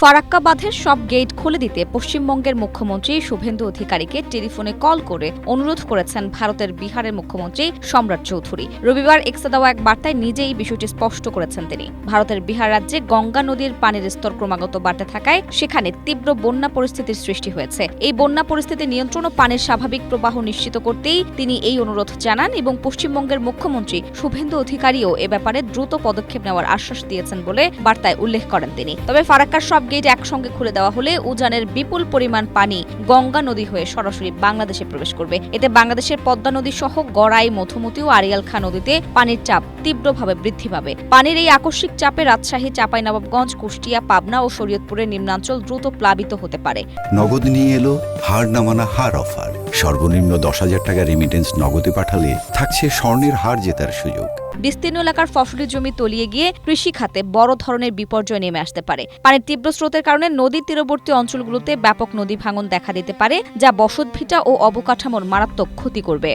ফারাক্কা বাঁধের সব গেট খুলে দিতে পশ্চিমবঙ্গের মুখ্যমন্ত্রী শুভেন্দু অধিকারীকে টেলিফোনে কল করে অনুরোধ করেছেন ভারতের বিহারের মুখ্যমন্ত্রী সম্রাট চৌধুরী। রবিবার এক্সে দেওয়া এক বার্তায় নিজেই বিষয়টি স্পষ্ট করেছেন তিনি। ভারতের বিহার রাজ্যে গঙ্গা নদীর পানির স্তর ক্রমাগত বাড়তে থাকায় সেখানে তীব্র বন্যা পরিস্থিতির সৃষ্টি হয়েছে। এই বন্যা পরিস্থিতি নিয়ন্ত্রণ ও পানির স্বাভাবিক প্রবাহ নিশ্চিত করতেই তিনি এই অনুরোধ জানান এবং পশ্চিমবঙ্গের মুখ্যমন্ত্রী শুভেন্দু অধিকারীও এ ব্যাপারে দ্রুত পদক্ষেপ নেওয়ার আশ্বাস দিয়েছেন বলে বার্তায় উল্লেখ করেন তিনি। তবে ফারাক্কার সব গেট একসঙ্গে খুলে দেওয়া হলে উজানের বিপুল পরিমাণ পানি গঙ্গা নদী হয়ে সরাসরি বাংলাদেশে প্রবেশ করবে। এতে বাংলাদেশের পদ্মা নদী সহ গড়াই, মধুমতি ও আড়িয়াল খাঁ নদীতে পানির চাপ তীব্রভাবে বৃদ্ধি পাবে। পানির এই আকস্মিক চাপে রাজশাহী, চাঁপাইনবাবগঞ্জ, কুষ্টিয়া, পাবনা ও শরীয়তপুরের নিম্নাঞ্চল দ্রুত প্লাবিত হতে পারে। নগদ নিয়ে এলো হার নামানা হার অফার। সর্বনিম্ন 10,000 টাকা রেমিটেন্স নগদে পাঠালে থাকছে স্বর্ণের হার জেতার সুযোগ। বিস্তীর্ণ এলাকার ফসলি জমি তলিয়ে গিয়ে কৃষি খাতে বড় ধরনের বিপর্যয় নেমে আসতে পারে। পানির তীব্র স্রোতের কারণে নদীর তীরবর্তী অঞ্চলগুলোতে ব্যাপক নদী ভাঙন দেখা দিতে পারে, যা বসতভিটা ও অবকাঠামোর মারাত্মক ক্ষতি করবে।